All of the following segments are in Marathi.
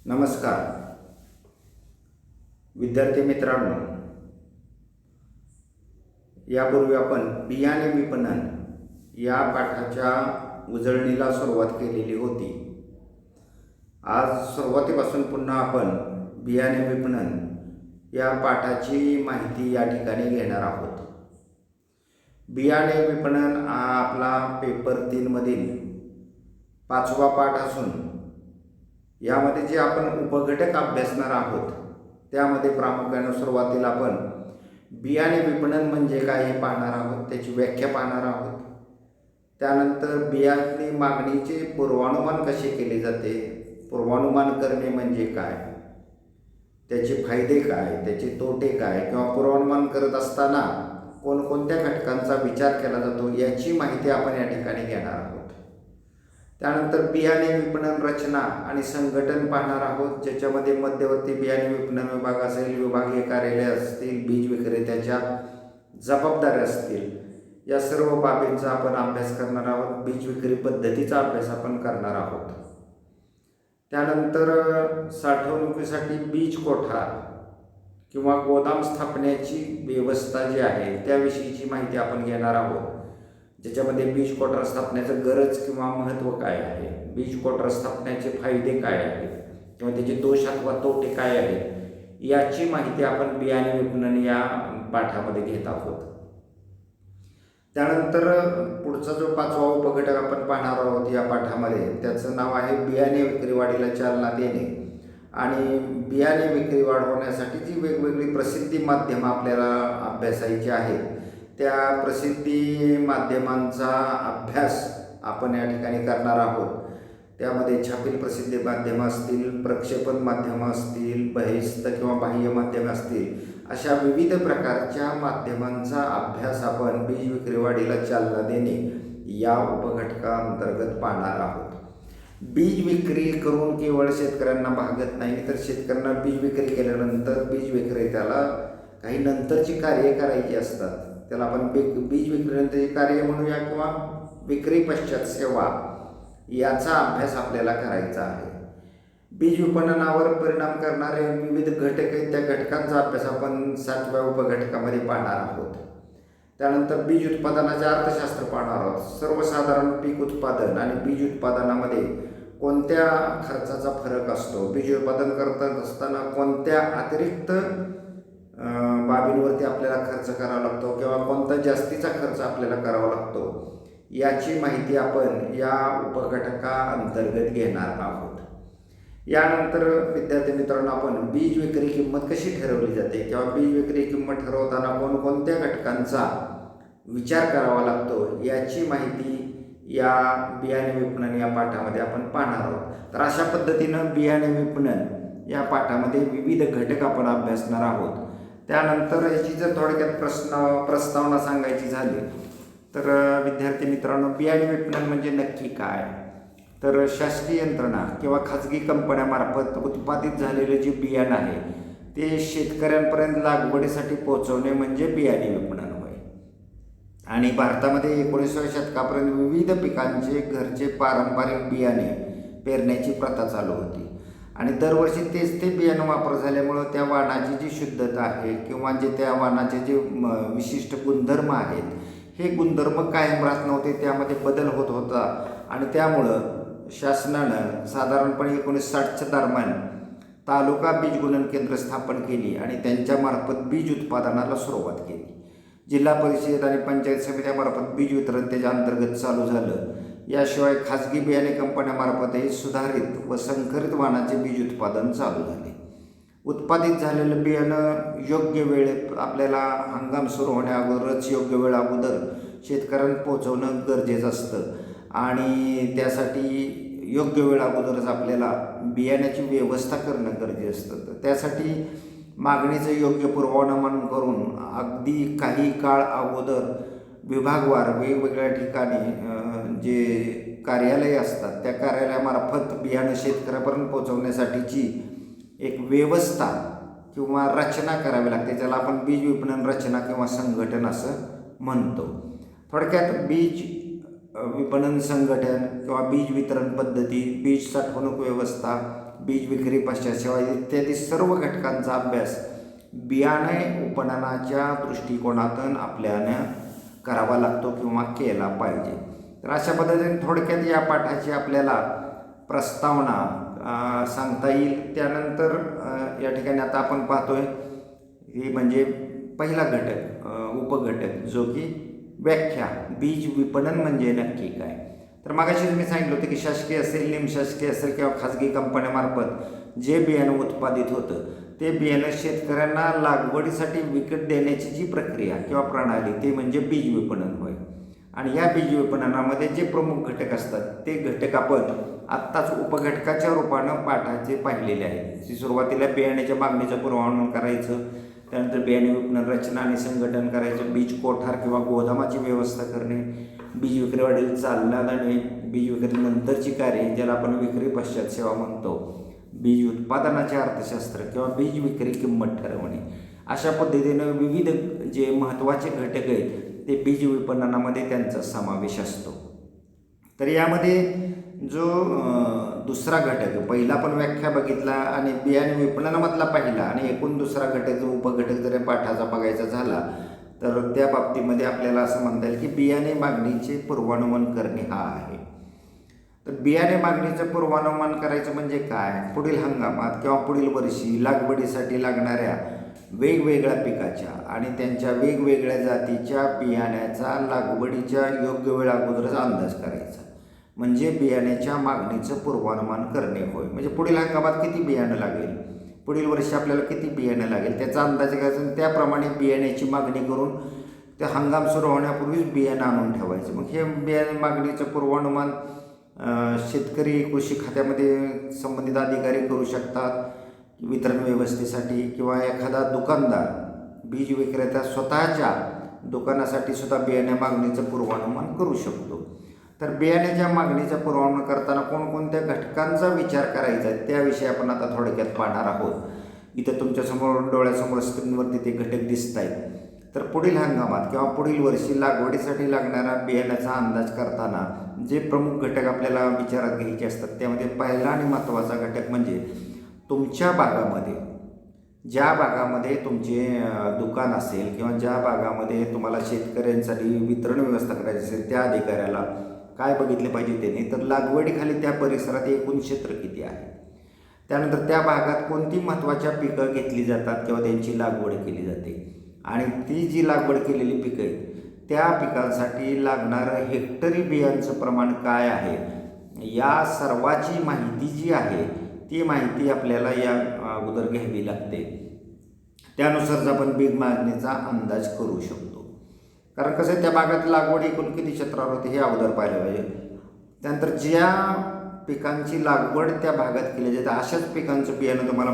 नमस्कार विद्यार्थी मित्रांनो, यापूर्वी आपण बियाणे विपणन या पाठाच्या उजळणीला सुरुवात केलेली होती. आज सुरुवातीपासून पुन्हा आपण बियाणे विपणन या पाठाची माहिती या ठिकाणी घेणार आहोत. बियाणे विपणन हा आपला पेपर 3 मधील 5वा पाठ असून यामध्ये जे आपण उपघटक अभ्यासणार आहोत त्यामध्ये प्रामुख्याने सुरुवातीला आपण बियाणे विपणन म्हणजे काय हे पाहणार आहोत, त्याची व्याख्या पाहणार आहोत. त्यानंतर बियाणे मागणीचे पूर्वानुमान कसे केले जाते, पूर्वानुमान करणे म्हणजे काय, त्याचे फायदे काय, त्याचे तोटे काय, किंवा पूर्वानुमान करत असताना कोणकोणत्या घटकांचा विचार केला जातो याची माहिती आपण या ठिकाणी घेणार आहोत. त्यानंतर बियाणे विपणन रचना आणि संघटन पाहणार आहोत, ज्याच्यामध्ये मध्यवर्ती बियाणे विपणन विभाग असेल, विभागीय कार्यालय असतील, बीज विक्रेत्याच्या जबाबदाऱ्या असतील, या सर्व बाबींचा आपण अभ्यास करणार आहोत. बीज विक्री पद्धतीचा अभ्यास आपण करणार आहोत. त्यानंतर साठवणुकीसाठी बीज कोठा किंवा गोदाम स्थापनेची व्यवस्था जी आहे त्याविषयीची माहिती आपण घेणार आहोत, ज्याच्यामध्ये बीज कोठार स्थापण्याचं गरज किंवा महत्त्व काय आहे, बीज कोठार स्थापण्याचे फायदे काय आहेत किंवा त्याचे दोष अथवा तोटे काय आहेत याची माहिती आपण बियाणे विपणन या पाठामध्ये घेत आहोत. त्यानंतर पुढचा जो 5वा उपघटक आपण पाहणार आहोत या पाठामध्ये, त्याचं नाव आहे बियाणे विक्री वाढीला चालना देणे. आणि बियाणे विक्री वाढवण्यासाठी जी वेगवेगळी प्रसिद्धी माध्यमं आपल्याला अभ्यासायची आहेत त्या प्रसिद्धी माध्यमांचा अभ्यास आपण या ठिकाणी करणार आहोत. त्यामध्ये छापील प्रसिद्धी माध्यमं असतील, प्रक्षेपण माध्यमं असतील, बहिस्थ किंवा बाह्य माध्यमं असतील, अशा विविध प्रकारच्या माध्यमांचा अभ्यास आपण बीज विक्री वाढीला चालना देणे या उपघटकाअंतर्गत पाहणार आहोत. बीज विक्री करून केवळ शेतकऱ्यांना भागत नाही, तर शेतकऱ्यांना बीज विक्री केल्यानंतर बीज विक्रेत्याला काही नंतरची कार्य करायची असतात. त्याला आपण बीज विक्रीनंतरची कार्य म्हणूया किंवा विक्री पश्चात सेवा याचा अभ्यास आपल्याला करायचा आहे. बीज विपणनावर परिणाम करणारे विविध घटक आहेत, त्या घटकांचा अभ्यास आपण 7व्या उपघटकामध्ये पाहणार आहोत. त्यानंतर बीज उत्पादनाचे अर्थशास्त्र पाहणार आहोत. सर्वसाधारण पीक उत्पादन आणि बीज उत्पादनामध्ये कोणत्या खर्चाचा फरक असतो, बीज उत्पादन करत असताना कोणत्या अतिरिक्त बाबींवरती आपल्याला खर्च करावा लागतो किंवा कोणता जास्तीचा खर्च आपल्याला करावा लागतो याची माहिती आपण या उपघटकाअंतर्गत घेणार आहोत. यानंतर विद्यार्थी मित्रांनो, आपण बीज विक्री किंमत कशी ठरवली जाते किंवा बीज विक्री किंमत ठरवताना कोणकोणत्या घटकांचा विचार करावा लागतो याची माहिती या बियाणे विपणन या पाठामध्ये आपण पाहणार आहोत. तर अशा पद्धतीनं बियाणे विपणन या पाठामध्ये विविध घटक आपण अभ्यासणार आहोत. त्यानंतर याची जर थोडक्यात प्रस्तावना सांगायची झाली तर विद्यार्थी मित्रांनो, बियाणे विपणन म्हणजे नक्की काय, तर शासकीय यंत्रणा किंवा खाजगी कंपन्यांमार्फत उत्पादित झालेले जे बियाणं आहे ते शेतकऱ्यांपर्यंत लागवडीसाठी पोहोचवणे म्हणजे बियाणे विपणन होय. आणि भारतामध्ये 19व्या शतकापर्यंत विविध पिकांचे घरचे पारंपरिक बियाणे पेरण्याची प्रथा चालू होती आणि दरवर्षी तेच ते बियाणं वापर झाल्यामुळं त्या वाणाची जी शुद्धता आहे किंवा जे त्या वाणाचे जे विशिष्ट गुणधर्म आहेत हे गुणधर्म कायम राहत नव्हते, त्यामध्ये बदल होत होता. आणि त्यामुळं शासनानं साधारणपणे 1960च्या दरम्यान तालुका बीज गुणन केंद्र स्थापन केली आणि त्यांच्यामार्फत बीज उत्पादनाला सुरुवात केली. जिल्हा परिषद आणि पंचायत समित्यामार्फत बीज वितरण त्याच्या अंतर्गत चालू झालं. याशिवाय खाजगी बियाणे कंपन्यांमार्फतही सुधारित व संकरित वाणाचे बीज उत्पादन चालू झाले. उत्पादित झालेलं बियाणं योग्य वेळेत आपल्याला हंगाम सुरू होण्याअगोदरच योग्य वेळ अगोदर शेतकऱ्यांना पोहोचवणं गरजेचं असतं आणि त्यासाठी योग्य वेळ अगोदरच आपल्याला बियाण्याची व्यवस्था करणं गरजेचं असतं. तर त्यासाठी मागणीचं योग्य पूर्वानुमान करून अगदी काही काळ अगोदर विभागवार वेगवेगळ्या ठिकाणी जे कार्यालय असतात त्या कार्यालयामार्फत बियाणं शेतकऱ्यापर्यंत पोहोचवण्यासाठीची एक व्यवस्था किंवा रचना करावी लागते, ज्याला आपण बीज विपणन रचना किंवा संघटन असं म्हणतो. थोडक्यात बीज विपणन संघटन किंवा बीज वितरण पद्धती, बीज साठवणूक व्यवस्था बीज विक्री पश्चात सेवा इत्यादी सर्व घटकांचा अभ्यास बियाणे विपणनाच्या दृष्टिकोनातून आपल्याला करावा लागतो किंवा केला पाहिजे. तर अशा पद्धतीने थोडक्यात या पाठाची आपल्याला प्रस्तावना सांगता येईल. त्यानंतर या ठिकाणी आता आपण पाहतोय ही म्हणजे पहिला घटक उपघटक जो की व्याख्या, बीज विपणन म्हणजे नक्की काय. तर मागाशी मी सांगितलं होतं की शासकीय असेल, निमशासकीय असेल किंवा खाजगी कंपन्यांमार्फत जे बियाणं उत्पादित होतं ते बियाणं शेतकऱ्यांना लागवडीसाठी विकत देण्याची जी प्रक्रिया किंवा प्रणाली ते म्हणजे बीज विपणन होय. आणि या बीज विपणनामध्ये जे प्रमुख घटक असतात ते घटक आपण आत्ताच उपघटकाच्या रूपानं पाठाचे पाहिलेले आहेत. सुरुवातीला बियाण्याच्या मागणीचं पूर्वानुमान करायचं, त्यानंतर बियाणे विपणन रचना आणि संघटन करायचं, बीज कोठार किंवा गोदामाची व्यवस्था करणे, बीज विक्रीवाढील चालना आणि बीज विक्रीनंतरची कार्ये ज्याला आपण विक्री पश्चात सेवा म्हणतो, बीज उत्पादनाचे अर्थशास्त्र किंवा बीज विक्री किंमत ठरवणे. अशा पद्धतीनं विविध जे महत्त्वाचे घटक आहेत ते बीज विपणनामध्ये त्यांचा समावेश असतो. तर यामध्ये जो दुसरा घटक, पहिला पण व्याख्या बघितला आणि बियाणे विपणनामधला पहिला आणि एकूण दुसरा घटक जो उपघटक जर पाठाचा बघायचा झाला तर त्या बाबतीमध्ये आपल्याला असं म्हणता येईल की बियाणे मागणीचे पूर्वानुमान करणे हा आहे. तर बियाणे मागणीचं पूर्वानुमान करायचं म्हणजे काय, पुढील हंगामात किंवा पुढील वर्षी लागवडीसाठी लागणाऱ्या वेगवेगळ्या पिकाच्या आणि त्यांच्या वेगवेगळ्या जातीच्या बियाण्याचा लागवडीच्या योग्य वेळ अगोदरच अंदाज करायचा म्हणजे बियाण्याच्या मागणीचं पूर्वानुमान करणे होय. म्हणजे पुढील हंगामात किती बियाणं लागेल, पुढील वर्षी आपल्याला किती बियाणं लागेल त्याचा अंदाज घ्यायचा आणि त्याप्रमाणे बियाण्याची मागणी करून त्या हंगाम सुरू होण्यापूर्वीच बियाणं आणून ठेवायचं. मग हे बियाणे मागणीचं पूर्वानुमान शेतकरी कृषी खात्यामध्ये संबंधित अधिकारी करू शकतात वितरण व्यवस्थेसाठी, किंवा एखादा दुकानदार बीज विक्रेता स्वतःच्या दुकानासाठी सुद्धा बियाण्या मागणीचं पूर्वानुमान करू शकतो. तर बियाण्याच्या मागणीचा पूर्वानुमान करताना कोणकोणत्या घटकांचा विचार करायचा आहे त्याविषयी आपण आता थोडक्यात पाहणार आहोत. इथं तुमच्यासमोर डोळ्यासमोर स्क्रीनवरती ते घटक दिसत आहेत. तर पुढील हंगामात किंवा पुढील वर्षी लागवडीसाठी लागणारा बियाण्याचा अंदाज करताना जे प्रमुख घटक आपल्याला विचारात घ्यायचे असतात त्यामध्ये पहिला आणि महत्त्वाचा घटक म्हणजे तुमच्या भागामध्ये, ज्या भागामध्ये तुमचे दुकान असेल किंवा ज्या भागामध्ये तुम्हाला शेतकऱ्यांसाठी वितरण व्यवस्था करायची असेल त्या अधिकाऱ्याला काय बघितले पाहिजे त्याने, तर लागवडीखाली त्या परिसरात एकूण क्षेत्र किती आहे, त्यानंतर त्या भागात कोणती महत्त्वाच्या पिकं घेतली जातात किंवा त्यांची लागवड केली जाते आणि ती जी लागवड केलेली पिकं आहेत त्या पिकांसाठी लागणारं हेक्टरी बियांचं प्रमाण काय आहे, या सर्वाची माहिती जी आहे ती माहिती आपल्याला या अगोदर घ्यावी लागते. त्यानुसारच आपण बीज मागणीचा अंदाज करू शकतो. कारण कसं त्या भागात लागवड एकूण किती क्षेत्रावर होते हे अगोदर पाहिलं पाहिजे. त्यानंतर ज्या पिकांची लागवड त्या भागात केली जाते अशाच पिकांचं बियाणं तुम्हाला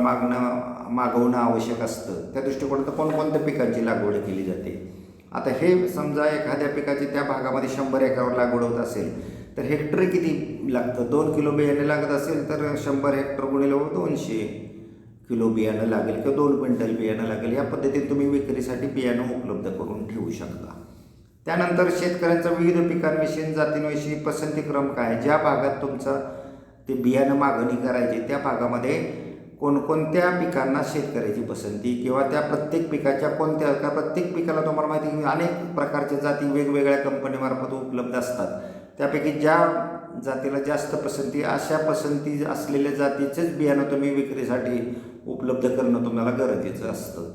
मागवणं आवश्यक असतं. त्या दृष्टिकोनातून कोणकोणत्या पिकांची लागवड केली जाते. आता हे समजा एखाद्या पिकाची त्या भागामध्ये 100 एकरावर लागवड होत असेल तर हेक्टरी किती लागतं, 2 किलो बियाणे लागत असेल तर 100 हेक्टर गुणिले 200 किलो बियाणं लागेल किंवा 2 क्विंटल बियाणं लागेल. या पद्धतीने तुम्ही विक्रीसाठी बियाणं उपलब्ध करून ठेवू शकता. त्यानंतर शेतकऱ्यांचा विविध पिकांविषयी जातींविषयी पसंतीक्रम काय, ज्या भागात तुमचं ते बियाणं मागणी करायचे त्या भागामध्ये कोणकोणत्या पिकांना शेतकऱ्याची पसंती किंवा त्या प्रत्येक पिकाच्या कोणत्या, का प्रत्येक पिकाला तुम्हाला माहिती आहे अनेक प्रकारच्या जाती वेगवेगळ्या कंपनीमार्फत उपलब्ध असतात. त्यापैकी ज्या जातीला जास्त पसंती अशा पसंती असलेल्या जातीचेच बियाणं तुम्ही विक्रीसाठी उपलब्ध करणं तुम्हाला गरजेचं असतं.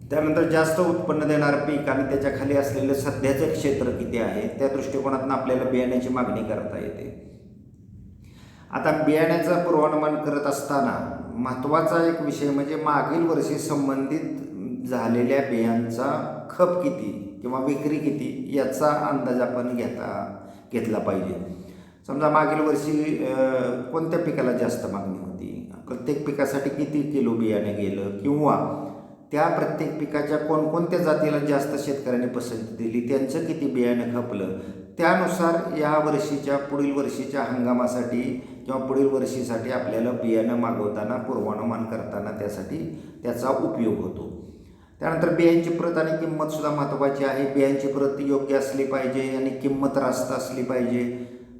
त्यानंतर जास्त उत्पन्न देणारं पीक आणि त्याच्या खाली असलेलं सध्याचं क्षेत्र किती आहे त्या दृष्टिकोनातून आपल्याला बियाण्याची मागणी करता येते. आता बियाण्याचं पूर्वानुमान करत असताना महत्त्वाचा एक विषय म्हणजे मागील वर्षी संबंधित झालेल्या बियांचा खप किती किंवा विक्री किती याचा अंदाज आपण घेतला पाहिजे. समजा मागील वर्षी कोणत्या पिकाला जास्त मागणी होती, प्रत्येक पिकासाठी किती किलो बियाणे गेलं किंवा त्या प्रत्येक पिकाच्या कोणकोणत्या जातीला जास्त शेतकऱ्यांनी पसंती दिली, त्यांचं किती बियाणं खपलं, त्यानुसार या वर्षीच्या पुढील वर्षीच्या हंगामासाठी किंवा पुढील वर्षीसाठी आपल्याला बियाणं मागवताना पूर्वानुमान करताना त्याचा उपयोग होतो. त्यानंतर बियांची प्रत आणि किंमतसुद्धा महत्त्वाची आहे. बियांची प्रत योग्य असली पाहिजे आणि किंमत रास्त असली पाहिजे.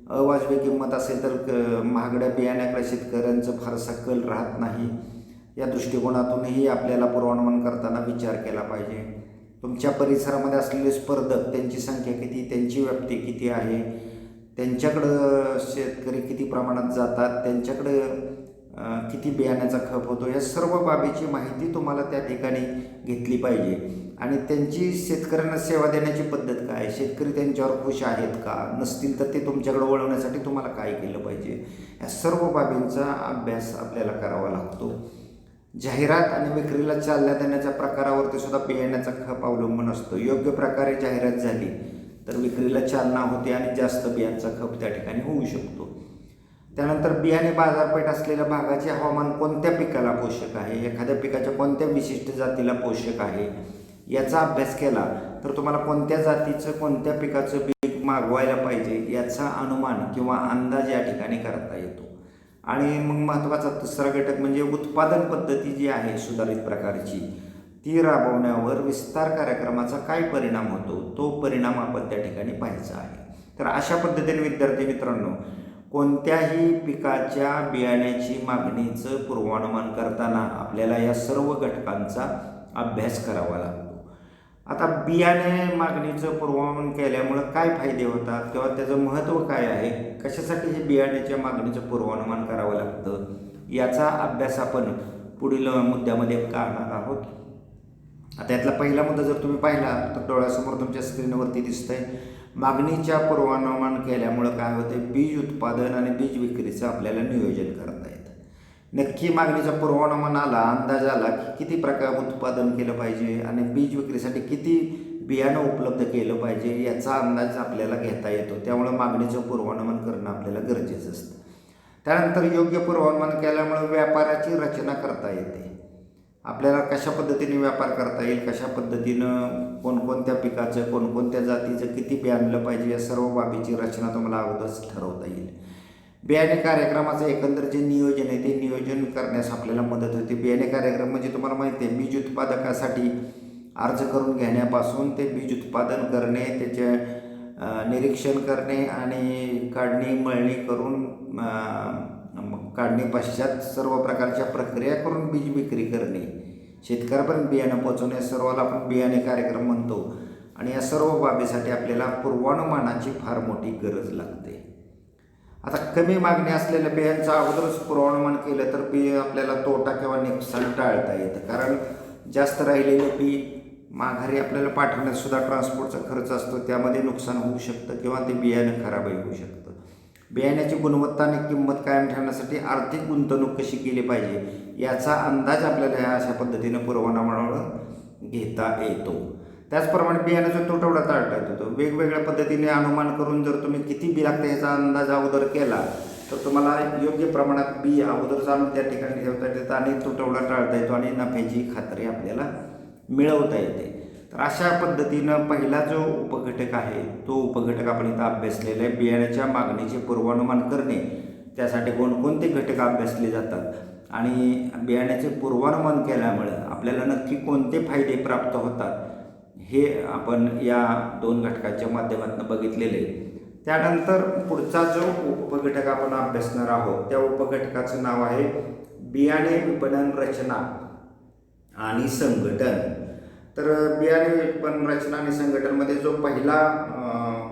अवाजवी किंमत असेल तर महागड्या बियाण्याकडे शेतकऱ्यांचं फारसा कल राहत नाही. या दृष्टिकोनातूनही आपल्याला पूर्वानुमान करताना विचार केला पाहिजे. तुमच्या परिसरामध्ये असलेले स्पर्धक, त्यांची संख्या किती, त्यांची व्याप्ती किती आहे, त्यांच्याकडं शेतकरी किती प्रमाणात जातात, त्यांच्याकडं किती बियाण्याचा खप होतो, या सर्व बाबीची माहिती तुम्हाला त्या ठिकाणी घेतली पाहिजे. आणि त्यांची शेतकऱ्यांना सेवा देण्याची पद्धत काय, शेतकरी त्यांच्यावर खुश आहेत का, नसतील तर ते तुमच्याकडे वळवण्यासाठी तुम्हाला काय केलं पाहिजे, या सर्व बाबींचा अभ्यास आपल्याला करावा लागतो. जाहिरात आणि विक्रीला चालना देण्याच्या प्रकारावरती सुद्धा बियाण्याचा खप अवलंबून असतो. योग्य प्रकारे जाहिरात झाली तर विक्रीला चालना होते आणि जास्त बियांचा खप त्या ठिकाणी होऊ शकतो. त्यानंतर बियाणे बाजारपेठ असलेल्या भागाचे हवामान कोणत्या पिकाला पोषक आहे, एखाद्या पिकाच्या कोणत्या विशिष्ट जातीला पोषक आहे, याचा अभ्यास केला तर तुम्हाला कोणत्या जातीचं कोणत्या पिकाचं पीक मागवायला पाहिजे याचा अनुमान किंवा अंदाज या ठिकाणी करता येतो. आणि मग महत्त्वाचा तिसरा घटक म्हणजे उत्पादन पद्धती जी आहे सुधारित प्रकारची, ती राबवण्यावर विस्तार कार्यक्रमाचा काय परिणाम होतो, तो परिणाम आपण त्या ठिकाणी पाहायचा आहे. तर अशा पद्धतीने विद्यार्थी मित्रांनो, कोणत्याही पिकाच्या बियाण्याची मागणीचं पूर्वानुमान करताना आपल्याला या सर्व घटकांचा अभ्यास करावा लागतो. आता बियाणे मागणीचं पूर्वानुमान केल्यामुळं काय फायदे होतात किंवा त्याचं महत्त्व काय आहे, कशासाठी हे बियाण्याच्या मागणीचं पूर्वानुमान करावं लागतं, याचा अभ्यास आपण पुढील मुद्द्यामध्ये करणार आहोत. आता यातला पहिला मुद्दा जर तुम्ही पाहिला तर डोळ्यासमोर तुमच्या स्क्रीनवरती दिसतंय. मागणीच्या पूर्वानुमान केल्यामुळं काय होतं, बीज उत्पादन आणि बीज विक्रीचं आपल्याला नियोजन करता येतं. नक्की मागणीचा पूर्वानुमान आला, अंदाज आला की किती प्रकार उत्पादन केलं पाहिजे आणि बीज विक्रीसाठी किती बियाणं उपलब्ध केलं पाहिजे याचा अंदाज आपल्याला घेता येतो. त्यामुळं मागणीचं पूर्वानुमान करणं आपल्याला गरजेचं असतं. त्यानंतर योग्य पूर्वानुमान केल्यामुळे व्यापाराची रचना करता येते. आपल्याला कशा पद्धतीने व्यापार करता येईल, कशा पद्धतीनं कोणकोणत्या पिकाचं कोणकोणत्या जातीचं किती बियाणलं पाहिजे, या सर्व बाबीची रचना तुम्हाला अगोदरच ठरवता येईल. बियाणे कार्यक्रमाचं एकंदर जे नियोजन आहे ते नियोजन करण्यास आपल्याला मदत होते. बियाणे कार्यक्रम म्हणजे तुम्हाला माहिती आहे, बीज उत्पादकासाठी अर्ज करून घेण्यापासून ते बीज उत्पादन करणे, त्याचे निरीक्षण करणे आणि काढणी मळणी करून काढणी पश्चात सर्व प्रकारच्या प्रक्रिया करून बीज विक्री करणे, शेतकऱ्यापर्यंत बियाणं पोहोचवणे, सर्वाला आपण बियाणे कार्यक्रम म्हणतो. आणि या सर्व बाबीसाठी आपल्याला पूर्वानुमानाची फार मोठी गरज लागते. आता कमी मागणी असलेल्या बियांचं अगोदरच पूर्वानुमान केलं तर आपल्याला तोटा किंवा नुकसान टाळता येतं. कारण जास्त राहिलेलं बी माघारी आपल्याला पाठवण्यात सुद्धा ट्रान्सपोर्टचा खर्च असतो, त्यामध्ये नुकसान होऊ शकतं किंवा ते बियाणं खराबही होऊ शकतं. बियाण्याची गुणवत्ता आणि किंमत कायम ठेवण्यासाठी आर्थिक गुंतवणूक कशी केली पाहिजे याचा अंदाज आपल्याला ह्या अशा पद्धतीनं पूर्वानुमानावर घेता येतो. त्याचप्रमाणे बियाण्याचा तुटवडा टाळता येतो. वेगवेगळ्या पद्धतीने अनुमान करून जर तुम्ही किती बी लागतं याचा अंदाज अगोदर केला तर तुम्हाला योग्य प्रमाणात बी अगोदर आणून त्या ठिकाणी ठेवता येतं आणि तुटवडा टाळता येतो आणि नफ्याची खात्री आपल्याला मिळवता येते. तर अशा पद्धतीनं पहिला जो उपघटक आहे तो उपघटक आपण इथं अभ्यासलेला आहे. बियाण्याच्या मागणीचे पूर्वानुमान करणे, त्यासाठी कोणकोणते घटक अभ्यासले जातात आणि बियाण्याचे पूर्वानुमान केल्यामुळं आपल्याला नक्की कोणते फायदे प्राप्त होतात हे आपण या दोन घटकांच्या माध्यमातून बघितलेले. त्यानंतर पुढचा जो उपघटक आपण अभ्यासणार आहोत त्या उपघटकाचं नाव आहे बियाणे विपणन रचना आणि संघटन. तर बियाणे विपणन रचना आणि संघटनमध्ये जो पहिला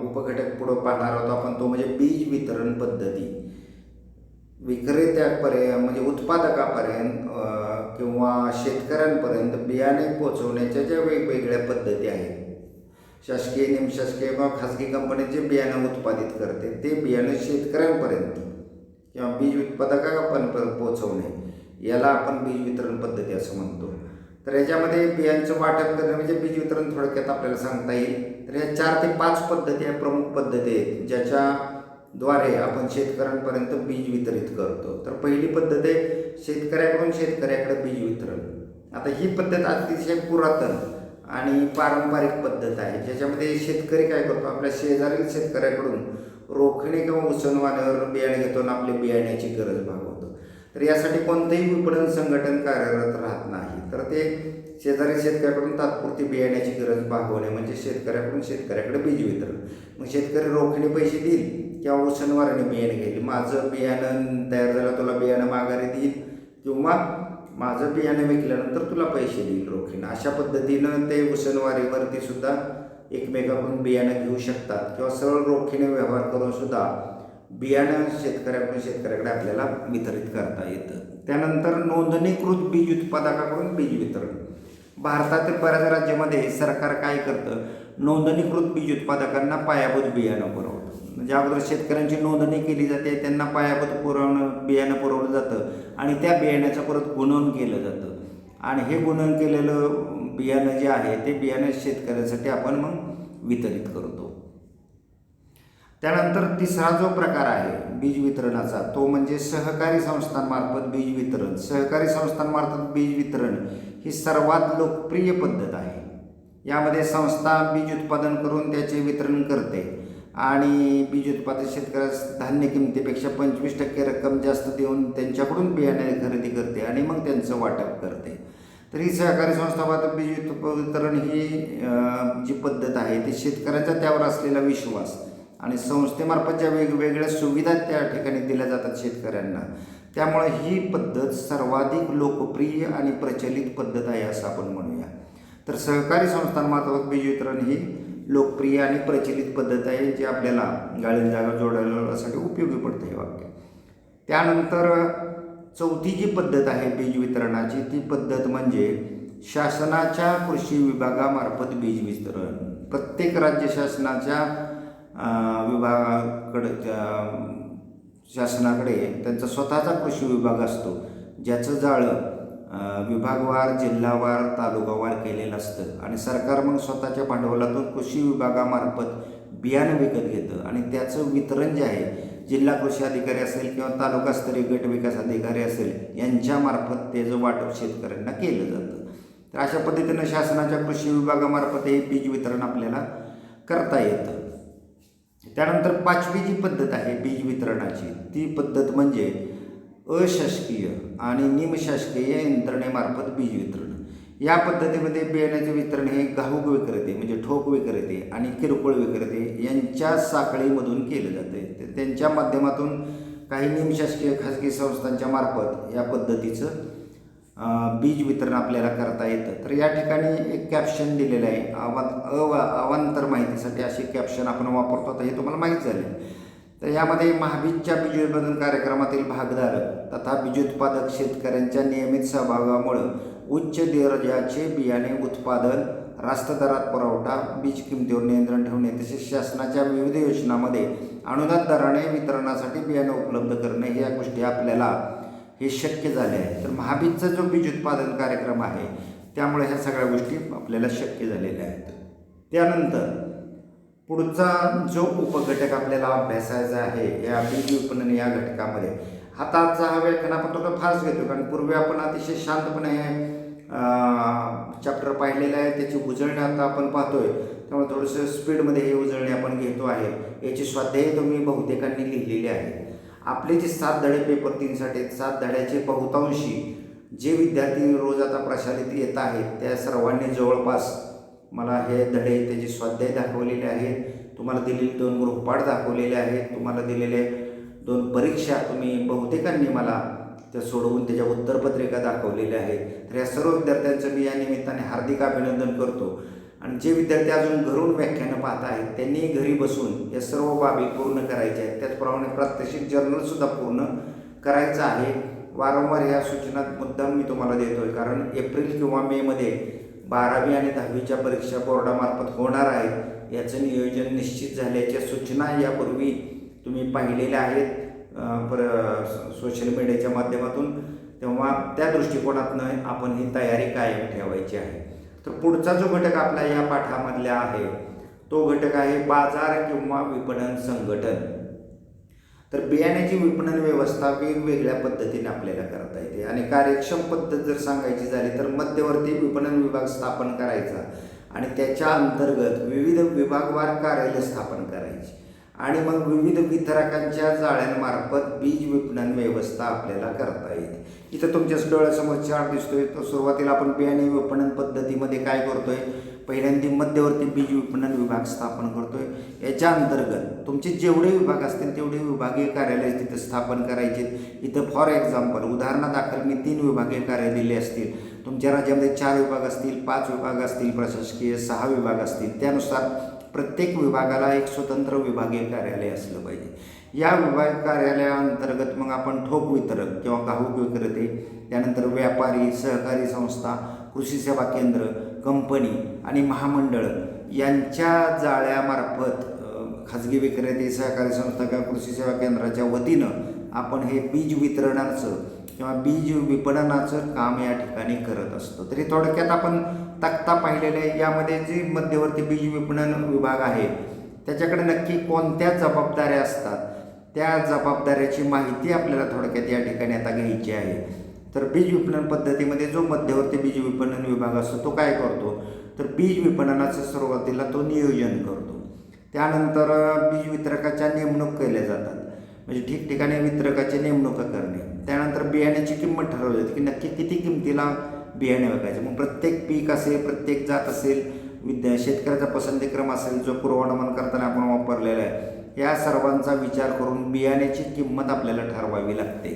उपघटक पुढं पाहणार आहोत आपण तो म्हणजे बीज वितरण पद्धती. विक्रेत्यापर्यंत म्हणजे उत्पादकापर्यंत किंवा शेतकऱ्यांपर्यंत बियाणे पोहोचवण्याच्या ज्या वेगवेगळ्या पद्धती आहेत, शासकीय निमशासकीय किंवा खाजगी कंपनी जे बियाणं उत्पादित करते ते बियाणं शेतकऱ्यांपर्यंत किंवा बीज उत्पादकापर्यंत पोहोचवणे याला आपण बीज वितरण पद्धती असं म्हणतो. तर याच्यामध्ये बियांचं वाटप करणे म्हणजे बीज वितरण थोडक्यात आपल्याला सांगता येईल. तर या 4 ते 5 पद्धती आहे, प्रमुख पद्धती आहेत ज्याच्याद्वारे आपण शेतकऱ्यांपर्यंत बीज वितरित करतो. तर पहिली पद्धत आहे शेतकऱ्याकडून शेतकऱ्याकडे बीज वितरण. आता ही पद्धत अतिशय पुरातन आणि पारंपरिक पद्धत आहे, ज्याच्यामध्ये शेतकरी काय करतो, आपल्या शेजारील शेतकऱ्याकडून रोखणे किंवा उसनवाण्यावर बियाणे घेतो आणि आपल्या बियाण्याची गरज भागवतो. तर यासाठी कोणतंही विपणन संघटन कार्यरत राहत नाही. तर ते शेजारी शेतकऱ्याकडून तात्पुरती बियाण्याची गरज भागवणे म्हणजे शेतकऱ्याकडून शेतकऱ्याकडे बीज वितरण. मग शेतकरी रोखणे पैसे देईल किंवा उसनवाराने बियाणं घेईल. माझं बियाणं तयार झालं तुला बियाणं माघारी देईल किंवा माझं बियाणं विकल्यानंतर तुला पैसे देईल रोखीनं. अशा पद्धतीनं ते उसनवारीवरती सुद्धा एकमेकाकडून बियाणं घेऊ शकतात किंवा सरळ रोखीने व्यवहार करून सुद्धा बियाणं शेतकऱ्याकडे आपल्याला वितरित करता येतं. त्यानंतर नोंदणीकृत बीज उत्पादकाकडून बीज वितरण. भारतातील बऱ्याच राज्यामध्ये सरकार काय करतं, नोंदणीकृत बीज उत्पादकांना पायाभूत बियाणं पुरवतं. म्हणजे अगोदर शेतकऱ्यांची नोंदणी केली जाते, त्यांना पायाभूत बियाणं पुरवलं जातं आणि त्या बियाण्याचं परत गुणवून केलं जातं आणि हे गुणवून केलेलं बियाणं जे आहे ते बियाणं शेतकऱ्यांसाठी आपण मग वितरित करतो. त्यानंतर तिसरा जो प्रकार आहे बीज वितरणाचा तो म्हणजे सहकारी संस्थांमार्फत बीज वितरण. सहकारी संस्थांमार्फत बीज वितरण ही सर्वात लोकप्रिय पद्धत आहे. यामध्ये संस्था बीज उत्पादन करून त्याचे वितरण करते आणि बीज उत्पादक शेतकऱ्यास धान्य किमतीपेक्षा 25% रक्कम जास्त देऊन त्यांच्याकडून बियाणे खरेदी करते आणि मग त्यांचं वाटप करते. तर ही सहकारी संस्थामार्फत बीज वितरण ही जी पद्धत आहे ती शेतकऱ्यांचा त्यावर असलेला विश्वास आणि संस्थेमार्फत ज्या वेगवेगळ्या सुविधा त्या ठिकाणी दिल्या जातात शेतकऱ्यांना, त्यामुळे ही पद्धत सर्वाधिक लोकप्रिय आणि प्रचलित पद्धत आहे असं आपण म्हणूया. तर सहकारी संस्थांमार्फत बीज वितरण ही लोकप्रिय आणि प्रचलित पद्धत आहे जी आपल्याला गाळील जागा जोडण्यासाठी उपयोगी पडते हे वाक्य. त्यानंतर चौथी जी पद्धत आहे बीज वितरणाची ती पद्धत म्हणजे शासनाच्या कृषी विभागामार्फत बीज वितरण. प्रत्येक राज्य शासनाच्या शासनाकडे त्यांचा स्वतःचा कृषी विभाग असतो ज्याचं जाळं विभागवार, जिल्हावार, तालुकावार केलेलं असतं आणि सरकार मग स्वतःच्या भांडवलातून कृषी विभागामार्फत बियाणं विकत घेतं आणि त्याचं वितरण जे आहे जिल्हा कृषी अधिकारी असेल किंवा तालुकास्तरीय गट विकास अधिकारी असेल यांच्यामार्फत त्याचं वाटप शेतकऱ्यांना केलं जातं. तर अशा पद्धतीनं शासनाच्या कृषी विभागामार्फत हे बीज वितरण आपल्याला करता येतं. त्यानंतर पाचवी जी पद्धत आहे बीज वितरणाची ती पद्धत म्हणजे अशासकीय आणि निमशासकीय यंत्रणेमार्फत बीज वितरण. या पद्धतीमध्ये बियाण्याचे वितरण हे घाऊक विक्रेते म्हणजे ठोक विक्रेते आणि किरकोळ विक्रेते यांच्या साखळीमधून केलं जाते. तर त्यांच्या माध्यमातून काही निमशासकीय खाजगी संस्थांच्या मार्फत या पद्धतीचं बीज वितरण आपल्याला करता येतं. तर या ठिकाणी एक कॅप्शन दिलेलं आहे अवांतर माहितीसाठी असे कॅप्शन आपण वापरतो. आता हे तुम्हाला माहीत झाले. तर यामध्ये महाबीजच्या बीज उत्पादन कार्यक्रमातील भागधारक तथा बीज उत्पादक शेतकऱ्यांच्या नियमित सहभागामुळे उच्च दर्जाचे बियाणे उत्पादन, रास्त दरात पुरवठा, बीज किमतीवर नियंत्रण ठेवणे तसेच शासनाच्या विविध योजनांमध्ये अनुदान दराने वितरणासाठी बियाणे उपलब्ध करणे ह्या गोष्टी आपल्याला हे शक्य झाले आहे. तर महाबीजचा जो बीज उत्पादन कार्यक्रम आहे त्यामुळे ह्या सगळ्या गोष्टी आपल्याला शक्य झालेल्या आहेत. त्यानंतर पुढचा जो उपघटक आपल्याला अभ्यासायचा आहे या बीज विपणन या घटकामध्ये, आता आजचा हा व्याख्यान आपण थोडं फास्ट घेतो कारण पूर्वी आपण अतिशय शांतपणे चॅप्टर पाहिलेलं आहे, त्याची उजळणी आता आपण पाहतोय त्यामुळे थोडंसं स्पीडमध्ये हे उजळणी आपण घेतो आहे. याची स्वाध्याय तुम्ही बहुतेकांनी लिहिलेली आहे. आपले जे 7 धडे पेपर 3साठी 7 धड्याचे बहुतांशी जे विद्यार्थी रोज आता प्रशालेत येत आहेत त्या सर्वांनी जवळपास मला हे धडे त्याचे स्वाध्याय दाखवलेले आहेत, तुम्हाला दिलेले 2 गृहपाठ दाखवलेले आहेत, तुम्हाला दिलेले 2 परीक्षा तुम्ही बहुतेकांनी मला त्या सोडवून त्याच्या उत्तरपत्रिका दाखवलेल्या आहेत. तर या सर्व विद्यार्थ्यांचं मी या निमित्ताने हार्दिक अभिनंदन करतो. आणि जे विद्यार्थी अजून घरून व्याख्यानं पाहत आहेत त्यांनी घरी बसून या सर्व बाबी पूर्ण करायच्या आहेत. त्याचप्रमाणे प्रात्यक्षिक जर्नलसुद्धा पूर्ण करायचं आहे. वारंवार ह्या सूचना मुद्दाम मी तुम्हाला देतो आहे कारण एप्रिल किंवा मेमध्ये 12वी आणि 10वीच्या परीक्षा बोर्डामार्फत होणार आहेत. याचं नियोजन निश्चित झाल्याच्या सूचना यापूर्वी तुम्ही पाहिलेल्या आहेत सोशल मीडियाच्या माध्यमातून, तेव्हा त्या दृष्टिकोनातून आपण ही तयारी कायम ठेवायची आहे. तर पुढचा जो घटक आपला या पाठामधला आहे तो घटक आहे बाजार किंवा विपणन संघटन. तर बियाण्याची विपणन व्यवस्था वेगवेगळ्या पद्धतीने आपल्याला करता येते आणि कार्यक्षम पद्धत जर सांगायची झाली तर मध्यवर्ती विपणन विभाग स्थापन करायचा आणि त्याच्या अंतर्गत विविध विभागवार कार्यालय स्थापन करायची आणि मग विविध वितरकांच्या जाळ्यांमार्फत बीज विपणन व्यवस्था आपल्याला करता येते. इथं तुमच्याच डोळ्यासमोर चार्ट दिसतोय. तो सुरुवातीला आपण बियाणे विपणन पद्धतीमध्ये काय करतोय, पहिल्यांदा मध्यवर्ती बीज विपणन विभाग स्थापन करतोय. याच्या अंतर्गत तुमचे जेवढे विभाग असतील तेवढे विभागीय कार्यालय तिथे स्थापन करायचे. इथं फॉर एक्झाम्पल उदाहरणादाखल मी 3 विभागीय कार्यालय दिले असतील. तुमच्या राज्यामध्ये 4 विभाग असतील, 5 विभाग असतील प्रशासकीय, 6 विभाग असतील. त्यानुसार प्रत्येक विभागाला एक स्वतंत्र विभागीय कार्यालय असलं पाहिजे. या विभागीय कार्यालयाअंतर्गत मग आपण ठोक वितरक किंवा घाऊक विक्रेते, त्यानंतर व्यापारी, सहकारी संस्था, कृषी सेवा केंद्र, कंपनी आणि महामंडळ यांच्या जाळ्यामार्फत खाजगी विक्रेते, सहकारी संस्था किंवा कृषी सेवा केंद्राच्या वतीनं आपण हे बीज वितरणाचं किंवा बीज विपणनाचं काम या ठिकाणी करत असतो. तरी थोडक्यात आपण तक्ता पाहिलेला आहे. यामध्ये जे मध्यवर्ती बीज विपणन विभाग आहे त्याच्याकडे नक्की कोणत्या जबाबदाऱ्या असतात, त्या जबाबदाऱ्याची माहिती आपल्याला थोडक्यात या ठिकाणी आता घ्यायची आहे. तर बीज विपणन पद्धतीमध्ये जो मध्यवर्ती बीज विपणन विभाग असतो तो काय करतो, तर बीज विपणनाचं सुरुवातीला तो नियोजन करतो. त्यानंतर बीज वितरकाच्या नेमणूक केल्या जातात, म्हणजे ठिकठिकाणी वितरकाची नेमणूक करणे. त्यानंतर बियाण्याची किंमत ठरवली जाते की नक्की किती किमतीला बियाणे विकायचं. मग प्रत्येक पीक असेल, प्रत्येक जात असेल, शेतकऱ्याचा पसंतीक्रम असेल जो पूर्वानुमान करताना आपण वापरलेला आहे, या सर्वांचा विचार करून बियाण्याची किंमत आपल्याला ठरवावी लागते.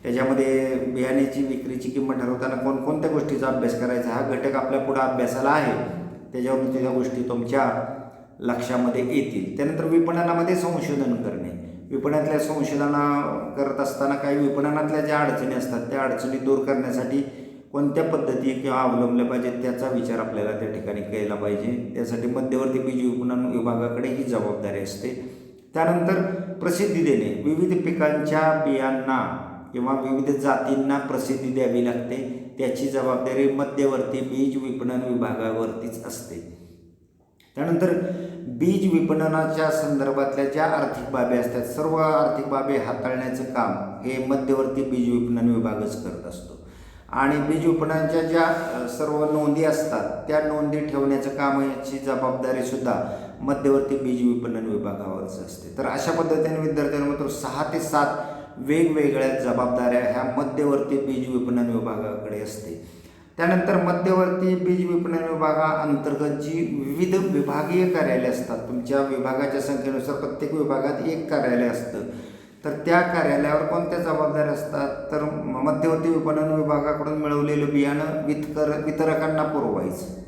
त्याच्यामध्ये बियाण्याची विक्रीची किंमत ठरवताना कोणकोणत्या गोष्टीचा अभ्यास करायचा हा घटक आपल्या पुढे अभ्यासाला आहे. त्याच्यावरून त्या गोष्टी तुमच्या लक्षामध्ये येतील. त्यानंतर विपणनामध्ये संशोधन करणे. विपणनातल्या संशोधन करत असताना काही विपणनातल्या ज्या अडचणी असतात त्या अडचणी दूर करण्यासाठी कोणत्या पद्धती किंवा अवलंबल्या पाहिजेत त्याचा विचार आपल्याला त्या ठिकाणी केला पाहिजे. त्यासाठी मध्यवर्ती बीज विपणन विभागाकडे ही जबाबदारी असते. त्यानंतर प्रसिद्धी देणे. विविध पिकांच्या बियांना किंवा विविध जातींना प्रसिद्धी द्यावी लागते. त्याची जबाबदारी मध्यवर्ती बीज विपणन विभागावरतीच असते. त्यानंतर बीज विपणनाच्या संदर्भातल्या ज्या आर्थिक बाबी असतात, सर्व आर्थिक बाबी हाताळण्याचं काम हे मध्यवर्ती बीज विपणन विभागच करत असतो. आणि बीज विपणनाच्या ज्या सर्व नोंदी असतात त्या नोंदी ठेवण्याचं काम, याची जबाबदारीसुद्धा मध्यवर्ती बीज विपणन विभागावरच असते. तर अशा पद्धतीने विद्यार्थ्यांमध्ये 6 ते 7 वेगवेगळ्या जबाबदाऱ्या ह्या मध्यवर्ती बीज विपणन विभागाकडे असते. त्यानंतर मध्यवर्ती बीज विपणन विभागाअंतर्गत जी विविध विभागीय कार्यालय असतात, तुमच्या विभागाच्या संख्येनुसार प्रत्येक विभागात एक कार्यालय असतं. तर त्या कार्यालयावर कोणत्या जबाबदाऱ्या असतात, तर मध्यवर्ती विपणन विभागाकडून मिळवलेलं बियाणं वितरकांना पुरवायचं.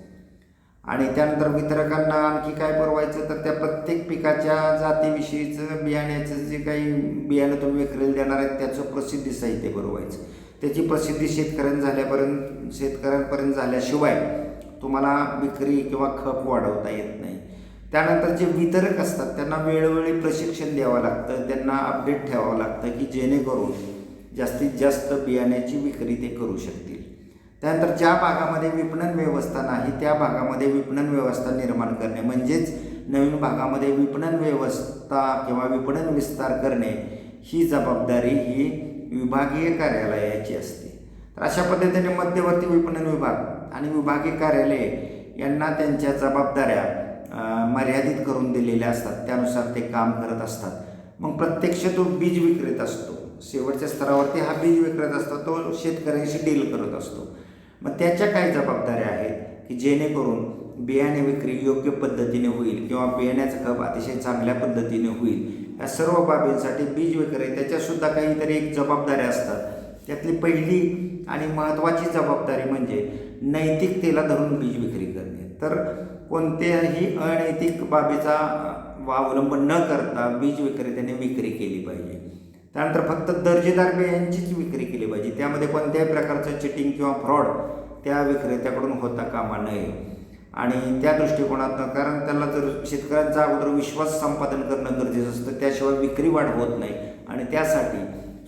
आणि त्यानंतर वितरकांना आणखी काय पुरवायचं, तर त्या प्रत्येक पिकाच्या जातीविषयीचं बियाण्याचं जे काही बियाणं तुम्ही विक्रीला देणार आहेत त्याचं प्रसिद्धी साहित्य पुरवायचं. त्याची प्रसिद्धी शेतकऱ्यांपर्यंत झाल्याशिवाय तुम्हाला विक्री किंवा खप वाढवता येत नाही. त्यानंतर जे वितरक असतात त्यांना वेळोवेळी प्रशिक्षण द्यावं लागतं, त्यांना अपडेट ठेवावं लागतं की जेणेकरून जास्तीत जास्त बियाण्याची विक्री ते करू शकतील. त्यानंतर ज्या भागामध्ये विपणन व्यवस्था नाही त्या भागामध्ये विपणन व्यवस्था निर्माण करणे, म्हणजेच नवीन भागामध्ये विपणन व्यवस्था किंवा विपणन विस्तार करणे ही जबाबदारी ही विभागीय कार्यालयाची असते. तर अशा पद्धतीने मध्यवर्ती विपणन विभाग आणि विभागीय कार्यालय यांना त्यांच्या जबाबदाऱ्या मर्यादित करून दिलेल्या असतात, त्यानुसार ते काम करत असतात. मग प्रत्यक्ष तो बीज विक्रेता असतो, शेवटच्या स्तरावरती हा बीज विक्रेता असतो, तो शेतकऱ्यांशी डील करत असतो. मग त्याच्या काय जबाबदाऱ्या आहेत की जेणेकरून बियाणे विक्री योग्य पद्धतीने होईल किंवा बियाण्याचा खप अतिशय चांगल्या पद्धतीने होईल, या सर्व बाबींसाठी बीज विक्रेत्याच्यासुद्धा काहीतरी एक जबाबदाऱ्या असतात. त्यातली पहिली आणि महत्त्वाची जबाबदारी म्हणजे नैतिकतेला धरून बीज विक्री करणे. तर कोणत्याही अनैतिक बाबीचा अवलंब न करता बीज विक्रेत्याने विक्री केली पाहिजे. त्यानंतर फक्त दर्जेदार बियांचीच विक्री केली पाहिजे, त्यामध्ये कोणत्याही प्रकारचं चिटिंग किंवा फ्रॉड त्या विक्रेत्याकडून होता कामा नये. आणि त्या दृष्टिकोनातून, कारण त्याला जर शेतकऱ्यांचा अगोदर विश्वास संपादन करणं गरजेचं असतं, त्याशिवाय विक्री वाढ होत नाही. आणि त्यासाठी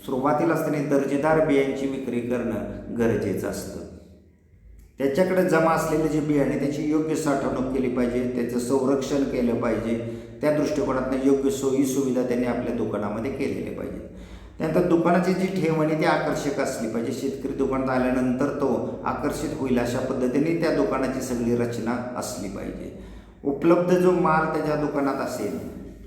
सुरुवातीलाच त्याने दर्जेदार बियांची विक्री करणं गरजेचं असतं. त्याच्याकडे जमा असलेले जे बियाणे त्याची योग्य साठवणूक केली पाहिजे, त्याचं संरक्षण केलं पाहिजे. त्या दृष्टिकोनातून योग्य सोयी सुविधा त्यांनी आपल्या दुकानामध्ये केलेल्या पाहिजे. त्यानंतर दुकानाची जी ठेवणी ती आकर्षक असली पाहिजे. शेतकरी दुकानात आल्यानंतर तो आकर्षित होईल अशा पद्धतीने त्या दुकानाची सगळी रचना असली पाहिजे. उपलब्ध जो माल त्याच्या दुकानात असेल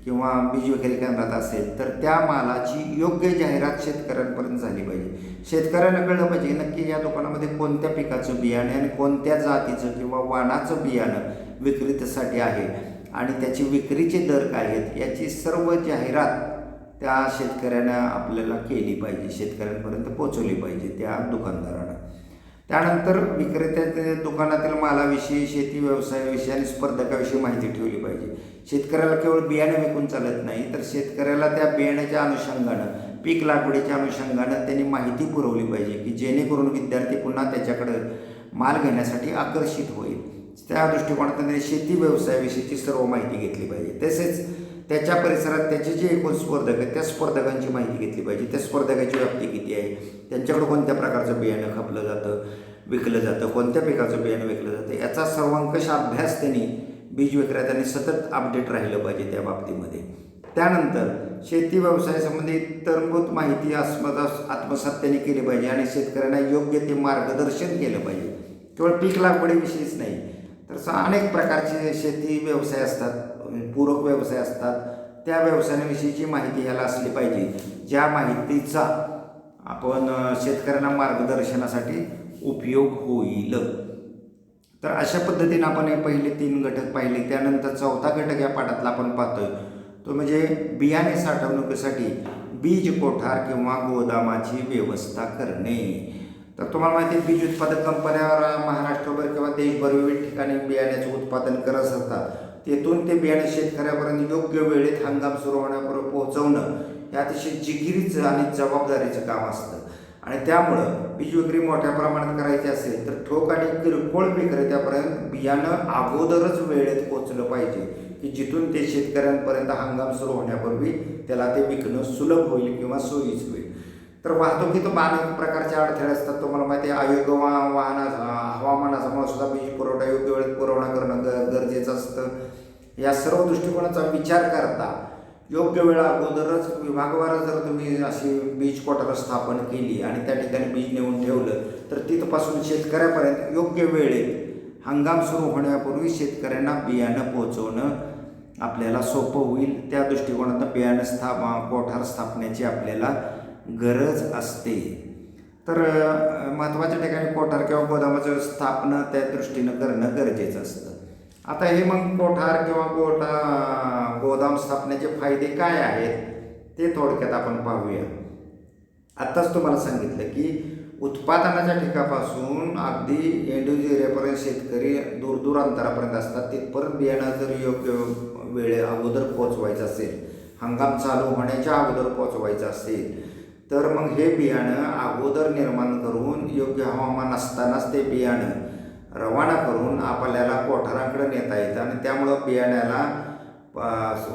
किंवा बीज विक्री केंद्रात असेल तर त्या मालाची योग्य जाहिरात शेतकऱ्यांपर्यंत झाली पाहिजे. शेतकऱ्यांना कळलं पाहिजे नक्की या दुकानामध्ये कोणत्या पिकाचं बियाणे आणि कोणत्या जातीचं किंवा वाणाचं बियाणं विक्रीसाठी आहे आणि त्याची विक्रीचे दर काय आहेत याची सर्व जाहिरात त्या शेतकऱ्यानं आपल्याला केली पाहिजे, शेतकऱ्यांपर्यंत पोचवली पाहिजे त्या दुकानदारानं. त्यानंतर विक्रेत्या दुकानातील मालाविषयी, शेती व्यवसायाविषयी आणि स्पर्धकाविषयी माहिती ठेवली पाहिजे. शेतकऱ्याला केवळ बियाणे विकून चालत नाही, तर शेतकऱ्याला त्या बियाण्याच्या अनुषंगानं, पीक लागवडीच्या अनुषंगानं त्यांनी माहिती पुरवली पाहिजे की जेणेकरून विद्यार्थी पुन्हा त्याच्याकडं माल घेण्यासाठी आकर्षित होईल. त्या दृष्टिकोनातून त्यांनी शेती व्यवसायाविषयीची सर्व माहिती घेतली पाहिजे. तसेच त्याच्या परिसरात त्याचे जे एकूण स्पर्धक आहेत त्या स्पर्धकांची माहिती घेतली पाहिजे. त्या स्पर्धकाची व्याप्ती किती आहे, त्यांच्याकडं कोणत्या प्रकारचं बियाणं खपलं जातं, विकलं जातं, कोणत्या पिकाचं बियाणं विकलं जातं याचा सर्वंकष अभ्यास त्यांनी बीज विक्रेत्यांनी सतत अपडेट राहिलं पाहिजे त्या बाबतीमध्ये. त्यानंतर शेती व्यवसायासंबंधी इतरभूत माहिती आत्मसात त्यांनी केली पाहिजे आणि शेतकऱ्यांना योग्य ते मार्गदर्शन केलं पाहिजे. केवळ पीक लागवडीविषयीच नाही तर अनेक प्रकारचे शेती व्यवसाय असतात, पूरक व्यवसाय असतात, त्या व्यवसायाविषयीची माहिती ह्याला असली पाहिजे, ज्या माहितीचा आपण शेतकऱ्यांना मार्गदर्शनासाठी उपयोग होईल. तर अशा पद्धतीनं आपण हे पहिले 3 घटक पाहिले. त्यानंतर 4था घटक या पाठातला आपण पाहतोय तो म्हणजे बियाणे साठवणुकीसाठी बीज कोठार किंवा गोदामाची व्यवस्था करणे. तर तुम्हाला माहिती आहे बीज उत्पादक कंपन्या महाराष्ट्रभर किंवा देशभर विविध ठिकाणी बियाण्याचं उत्पादन करत असतात. तेथून ते बियाणे शेतकऱ्यापर्यंत योग्य वेळेत हंगाम सुरू होण्यापूर्वी पोहोचवणं हे अतिशय जिकिरीचं आणि जबाबदारीचं काम असतं. आणि त्यामुळं बीज विक्री मोठ्या प्रमाणात करायची असेल तर ठोक आणि किरकोळ विक्रेत्यापर्यंत बियाणं अगोदरच वेळेत पोहोचलं पाहिजे की जिथून ते शेतकऱ्यांपर्यंत हंगाम सुरू होण्यापूर्वी त्याला ते विकणं सुलभ होईल किंवा सोयीच होईल. तर वाहतुकीत अनेक प्रकारचे अडथळे असतात. तुम्हाला माहिती आहे अयोग्य हवामानामुळे सुद्धा बीज पुरवठा योग्य वेळेत पुरवठा करणं गरजेचं असतं. या सर्व दृष्टिकोनाचा विचार करता योग्य वेळा अगोदरच विभागवार जर तुम्ही अशी बीज कोठार स्थापन केली आणि त्या ठिकाणी बीज नेऊन ठेवलं तर तिथपासून शेतकऱ्यापर्यंत योग्य वेळेत हंगाम सुरू होण्यापूर्वी शेतकऱ्यांना बियाणं पोहोचवणं आपल्याला सोपं होईल. त्या दृष्टिकोनातून बियाणं कोठार स्थापनेची आपल्याला गरज असते. तर महत्त्वाच्या ठिकाणी कोठार किंवा गोदामाचं स्थापना त्या दृष्टीनं करणं गरजेचं असतं. आता हे मग कोठार किंवा गोदाम स्थापनेचे फायदे काय आहेत ते थोडक्यात आपण पाहूया. आत्ताच तुम्हाला सांगितलं की उत्पादनाच्या ठिकाणापासून अगदी एंड्यूज एरियापर्यंत शेतकरी दूर अंतरापर्यंत असतात. तिथपर्यंत बियाणं जर योग्य वेळे अगोदर पोचवायचं असेल, हंगाम चालू होण्याच्या अगोदर पोचवायचं असेल तर मग हे बियाणं अगोदर निर्माण करून योग्य हवामान असतानाच ते बियाणं रवाना करून आपल्याला कोठारांकडे नेता येतं आणि त्यामुळं बियाण्याला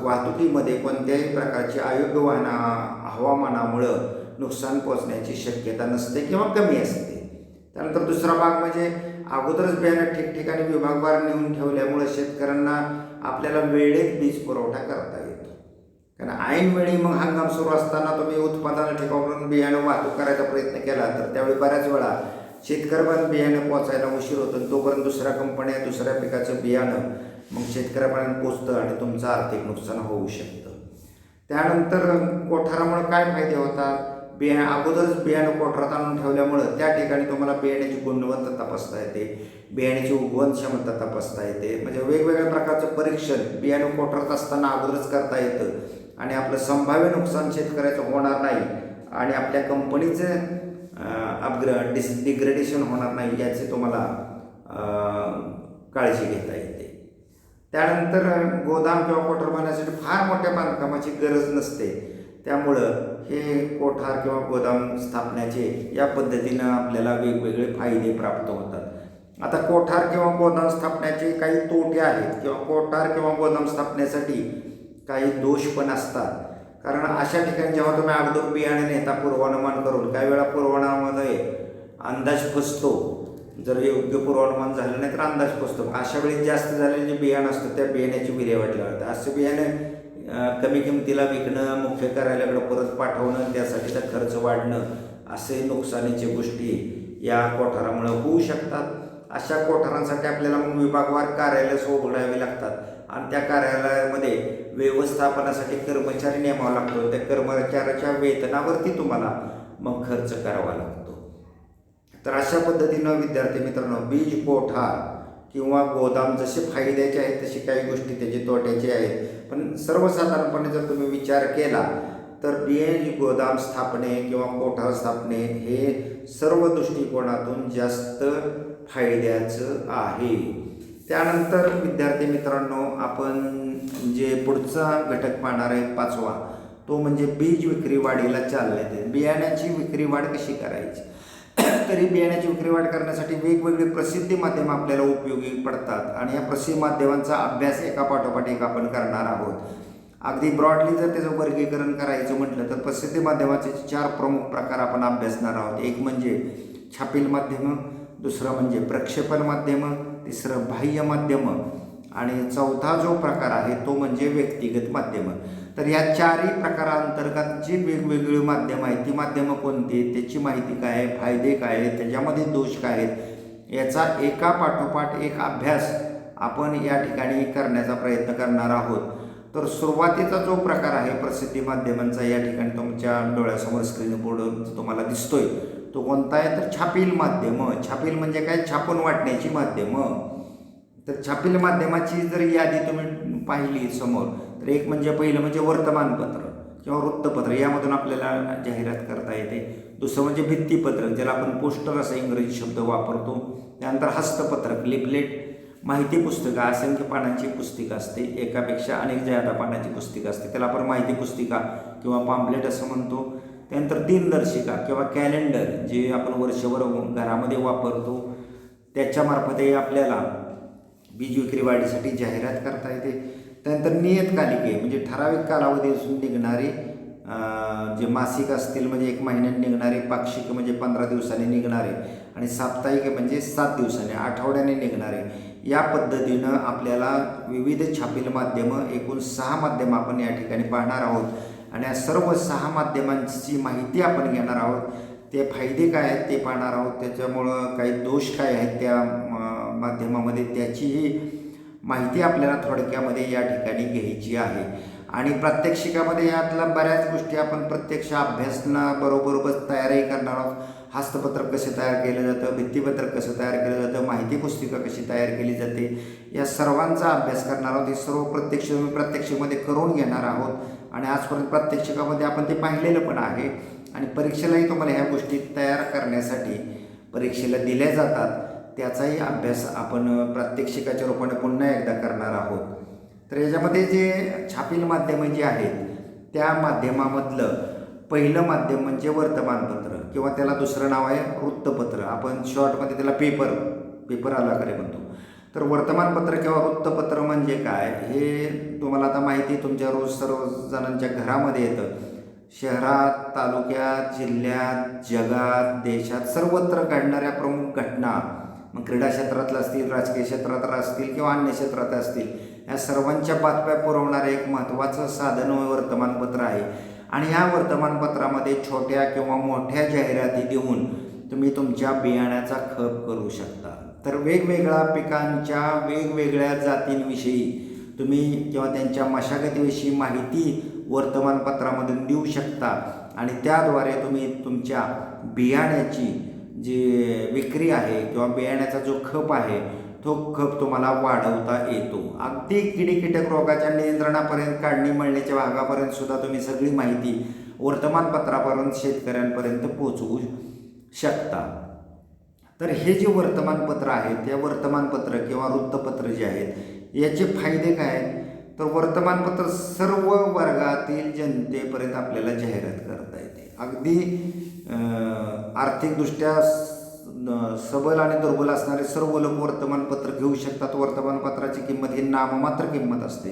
वाहतुकीमध्ये कोणत्याही प्रकारची अयोग्य हवामानामुळं नुकसान पोचण्याची शक्यता नसते किंवा कमी असते. त्यानंतर दुसरा भाग म्हणजे अगोदरच बियाणं ठिकठिकाणी विभागवार नेऊन ठेवल्यामुळे शेतकऱ्यांना आपल्याला वेळेत बीज पुरवठा करता येतो. कारण ऐनवेळी मग हंगाम सुरू असताना तुम्ही उत्पादन ठिकाणावरून बियाणं वाहतूक करायचा प्रयत्न केला तर त्यावेळी बऱ्याच वेळा शेतकऱ्यापर्यंत बियाणं पोचायला उशीर होतो. तोपर्यंत दुसऱ्या कंपन्या दुसऱ्या पिकाचं बियाणं मग शेतकऱ्यापर्यंत पोचतं आणि तुमचं आर्थिक नुकसान होऊ शकतं. त्यानंतर कोठारामुळे काय फायदे होतात? अगोदरच बियाणं कोठारात आणून ठेवल्यामुळं त्या ठिकाणी तुम्हाला बियाण्याची गुणवत्ता तपासता येते, बियाण्याची उगवण क्षमता तपासता येते. म्हणजे वेगवेगळ्या प्रकारचं परीक्षण बियाणं कोठारात असताना अगोदरच करता येतं आणि आपलं संभाव्य नुकसान शेतकऱ्याचं होणार नाही आणि आपल्या कंपनीचं डिग्रेडेशन होणार नाही याची तुम्हाला काळजी घेता येते. त्यानंतर गोदाम किंवा कोठार बांधण्यासाठी फार मोठ्या बांधकामाची गरज नसते. त्यामुळं हे कोठार किंवा गोदाम स्थापण्याचे या पद्धतीनं आपल्याला वेगवेगळे फायदे प्राप्त होतात. आता कोठार किंवा गोदाम स्थापण्याचे काही तोटे आहेत किंवा कोठार किंवा गोदाम स्थापण्यासाठी काही दोष पण असतात. कारण अशा ठिकाणी जेव्हा तुम्ही अगोदर बियाणे नेता पूर्वानुमान करून काही वेळा पूर्वानुमानामध्ये अंदाज फसतो. जर योग्य पूर्वानुमान झालं नाही तर अंदाज फसतो. अशा वेळी जास्त झालेलं जे बियाणं असतं त्या बियाण्याची विल्हेवाट लावतात. असं बियाणं कमी किमतीला विकणं, मुख्य कार्यालयाकडे परत पाठवणं, त्यासाठीचा खर्च वाढणं असे नुकसानीच्या गोष्टी या कोठारामुळे होऊ शकतात. अशा कोठारांसाठी आपल्याला मग विभागवार कार्यालय उघडावे लागतात. आणि त्या कार्यालयामध्ये व्यवस्थापनासाठी कर्मचारी नेमावा लागतो. त्या कर्मचाऱ्याच्या वेतनावरती तुम्हाला मग खर्च करावा लागतो. तर अशा पद्धतीनं विद्यार्थी मित्रांनो, बीज कोठा किंवा गोदाम जसे फायद्याचे आहेत तसे काही गोष्टी त्याचे तोट्याचे आहेत. पण सर्वसाधारणपणे जर तुम्ही विचार केला तर बीज गोदाम स्थापने किंवा कोठार स्थापने हे सर्व दृष्टिकोनातून जास्त फायद्याचं आहे. त्यानंतर विद्यार्थी मित्रांनो, आपण जे पुढचा घटक पाहणार आहे 5वा, तो म्हणजे बीज विक्री वाढीला चालना देणे. बियाण्याची विक्री वाढ कशी करायची. तरी बियाण्याची विक्री वाढ करण्यासाठी वेगवेगळे प्रसिद्धी माध्यम आपल्याला उपयोगी पडतात आणि या प्रसिद्धी माध्यमांचा अभ्यास एका पाठोपाठ एक आपण करणार आहोत. अगदी ब्रॉडली जर त्याचं वर्गीकरण करायचं म्हटलं तर प्रसिद्धी माध्यमाचे 4 प्रमुख प्रकार आपण अभ्यासणार आहोत. एक म्हणजे छापील माध्यम, दुसरं म्हणजे प्रक्षेपण माध्यम, तिसरं बाह्य माध्यम आणि चौथा जो प्रकार आहे तो म्हणजे व्यक्तिगत माध्यम. तर या 4ही प्रकारांतर्गत जी वेगवेगळी माध्यमं आहेत ती माध्यमं कोणती, त्याची माहिती काय आहे, फायदे काय आहेत, त्याच्यामध्ये दोष काय आहेत, याचा एका पाठोपाठ एक अभ्यास आपण या ठिकाणी करण्याचा प्रयत्न करणार आहोत. तर सुरुवातीचा जो प्रकार आहे प्रसिद्धी माध्यमांचा या ठिकाणी तुमच्या डोळ्यासमोर स्क्रीनवर तुम्हाला दिसतोय तो कोणता आहे तर छापील माध्यम. छापील म्हणजे काय, छापून वाटण्याची माध्यमं. तर छापील माध्यमाची जर यादी तुम्ही पाहिली समोर तर एक म्हणजे पहिलं म्हणजे वर्तमानपत्र किंवा वृत्तपत्र, यामधून आपल्याला जाहिरात करता येते. दुसरं म्हणजे भित्तीपत्रक, ज्याला आपण पोस्टर असा इंग्रजी शब्द वापरतो. त्यानंतर हस्तपत्रक, लिफलेट, माहिती पुस्तिका, असंख्य पानांची पुस्तिका असते, एकापेक्षा अनेक ज्यादा पानांची पुस्तिका असते, त्याला आपण माहिती पुस्तिका किंवा पॅम्पलेट असं म्हणतो. त्यानंतर दिनदर्शिका किंवा कॅलेंडर, जे आपण वर्षभर घरामध्ये वापरतो, त्याच्यामार्फतही आपल्याला बीज विक्री वाढीसाठी जाहिरात करता येते. त्यानंतर नियतकालिके म्हणजे ठराविक कालावधीपासून निघणारी जे मासिक असतील म्हणजे 1 महिन्याने निघणारे, पाक्षिक म्हणजे 15 दिवसांनी निघणारे आणि साप्ताहिक म्हणजे 7 दिवसांनी, आठवड्याने निघणारे. या पद्धतीनं आपल्याला विविध छापील माध्यमं, एकूण 6 माध्यमं आपण या ठिकाणी पाहणार आहोत आणि या सर्व 6 माध्यमांची माहिती आपण घेणार आहोत. ते फायदे काय आहेत ते पाहणार आहोत, त्याच्यामुळं काही दोष काय आहेत त्या माध्यमामध्ये त्याचीही माहिती आपल्याला थोडक्यामध्ये या ठिकाणी घ्यायची आहे. आणि प्रात्यक्षिकामध्ये यातल्या बऱ्याच गोष्टी आपण प्रत्यक्ष अभ्यासनाबरोबरच तयारही करणार आहोत. हस्तपत्रक कसे तयार केलं जातं, भित्तीपत्रक कसं तयार केलं जातं, माहिती पुस्तिका कशी तयार केली जाते, या सर्वांचा अभ्यास करणार आहोत. हे सर्व प्रात्यक्षिकामध्ये करून घेणार आहोत आणि आजपर्यंत प्रात्यक्षिकामध्ये आपण ते पाहिलेलं पण आहे आणि परीक्षेलाही तुम्हाला ह्या गोष्टी तयार करण्यासाठी परीक्षेला दिल्या जातात. त्याचाही अभ्यास आपण प्रात्यक्षिकाच्या रूपाने पुन्हा एकदा करणार आहोत. तर याच्यामध्ये जे छापील माध्यमं जी आहेत त्या माध्यमामधलं पहिलं माध्यम म्हणजे वर्तमानपत्र किंवा त्याला दुसरं नाव आहे वृत्तपत्र. आपण शॉर्टमध्ये त्याला पेपर आला म्हणतो. तर वर्तमानपत्र किंवा वृत्तपत्र म्हणजे काय हे तुम्हाला आता माहिती तुमच्या रोज सर्वजणांच्या घरामध्ये येतं. शहरात, तालुक्यात, जिल्ह्यात, जगात, देशात सर्वत्र घडणाऱ्या प्रमुख घटना, मग क्रीडा क्षेत्रातल्या असतील, राजकीय क्षेत्रात असतील किंवा अन्य क्षेत्रात असतील, या सर्वांच्या बातम्या पुरवणारं एक महत्त्वाचं साधन वर्तमानपत्र आहे. आणि या वर्तमानपत्रामध्ये छोट्या किंवा मोठ्या जाहिराती देऊन तुम्ही तुमच्या बियाण्याचा खप करू शकता. तर वेगवेगळ्या पिकांच्या वेगवेगळ्या जातींविषयी तुम्ही किंवा त्यांच्या मशागतीविषयी माहिती वर्तमानपत्रामधून देऊ शकता आणि त्याद्वारे तुम्ही तुमच्या बियाण्याची जी विक्री आहे किंवा बियाण्याचा जो खप आहे तो खप तुम्हाला वाढवता येतो. अगदी किडीकीटक रोगाच्या नियंत्रणापर्यंत, काढणी मळणीच्या भागापर्यंत सुद्धा तुम्ही सगळी माहिती वर्तमानपत्रापर्यंत शेतकऱ्यांपर्यंत पोहोचवू शकता. तर हे जे वर्तमानपत्र आहे त्या वर्तमानपत्र किंवा वृत्तपत्र जे आहेत याचे फायदे काय आहेत तर वर्तमानपत्र सर्व वर्गातील जनतेपर्यंत आपल्याला जाहिरात करता येते. अगदी आर्थिकदृष्ट्या सबल आणि दुर्बल असणारे सर्व लोक वर्तमानपत्र घेऊ शकतात. वर्तमानपत्राची किंमत ही नाममात्र किंमत असते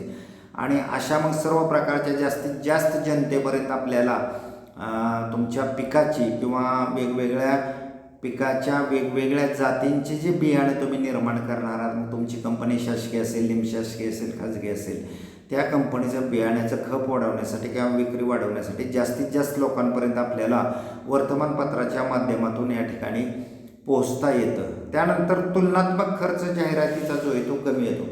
आणि अशा मग सर्व प्रकारच्या जास्तीत जास्त जनतेपर्यंत आपल्याला तुमच्या पिकाची किंवा वेगवेगळ्या पिकाच्या वेगवेगळ्या जातींचे जे बियाणे तुम्ही निर्माण करणार आहात, मग तुमची कंपनी शासकीय असेल, निमशासकीय असेल, खाजगी असेल, त्या कंपनीचं बियाण्याचं खप वाढवण्यासाठी किंवा विक्री वाढवण्यासाठी जास्तीत जास्त लोकांपर्यंत आपल्याला वर्तमानपत्राच्या माध्यमातून या ठिकाणी पोहोचता येतं. त्यानंतर तुलनात्मक खर्च जाहिरातीचा जो आहे तो कमी येतो.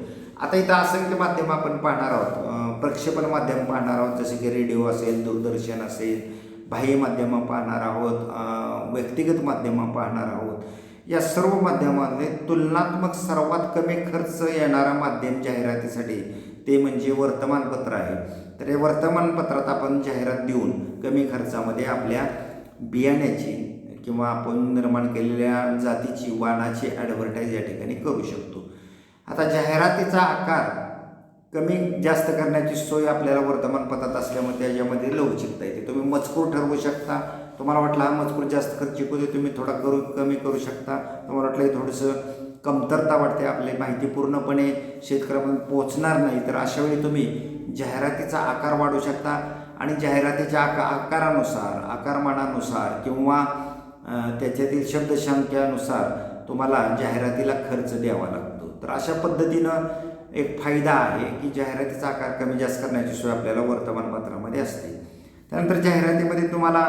आता इथं असंख्य माध्यम आपण पाहणार आहोत, प्रक्षेपण माध्यम पाहणार आहोत, जसे की रेडिओ असेल, दूरदर्शन असेल, बाह्य माध्यमं पाहणार आहोत, व्यक्तिगत माध्यमं पाहणार आहोत. या सर्व माध्यमांमध्ये तुलनात्मक सर्वात कमी खर्च येणारा माध्यम जाहिरातीसाठी ते म्हणजे वर्तमानपत्र आहे. तर या वर्तमानपत्रात आपण जाहिरात देऊन कमी खर्चामध्ये आपल्या बियाण्याची किंवा आपण निर्माण केलेल्या जातीची वाणाची ॲडव्हर्टाईज या ठिकाणी करू शकतो. आता जाहिरातीचा आकार कमी जास्त करण्याची सोय आपल्याला वर्तमानपत्रात असल्यामुळे त्याच्यामध्ये लवचिकता येते. तुम्ही मजकूर ठरवू शकता. तुम्हाला वाटलं हा मजकूर जास्त खर्चिक होते, तुम्ही थोडा कमी करू शकता. तुम्हाला वाटलं हे थोडंसं कमतरता वाटते, आपली माहिती पूर्णपणे शेतकऱ्यापर्यंत पोहोचणार नाही, तर अशावेळी तुम्ही जाहिरातीचा आकार वाढवू शकता आणि जाहिरातीच्या आकारानुसार, आकारमानानुसार किंवा त्याच्यातील शब्दसंख्यानुसार तुम्हाला जाहिरातीला खर्च द्यावा लागतो. तर अशा पद्धतीनं एक फायदा आहे की जाहिरातीचा आकार कमी जास्त करण्याची सोय आपल्याला वर्तमानपत्रामध्ये असते. त्यानंतर जाहिरातीमध्ये तुम्हाला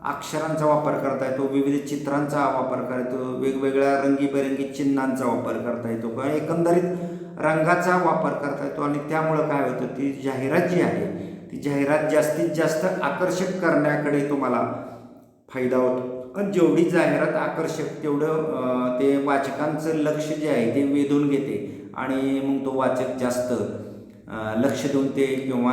अक्षरांचा वापर करता येतो, विविध चित्रांचा वापर करता येतो, वेगवेगळ्या रंगीबेरंगी चिन्हांचा वापर करता येतो किंवा एकंदरीत रंगाचा वापर करता येतो. आणि त्यामुळं काय होतं, ती जाहिरात जी आहे ती जाहिरात जास्तीत जास्त आकर्षक करण्याकडे तुम्हाला फायदा होतो. आणि जेवढी जाहिरात आकर्षक तेवढं ते वाचकांचं लक्ष जे आहे ते वेधून घेते आणि मग तो वाचक जास्त लक्ष देऊन ते किंवा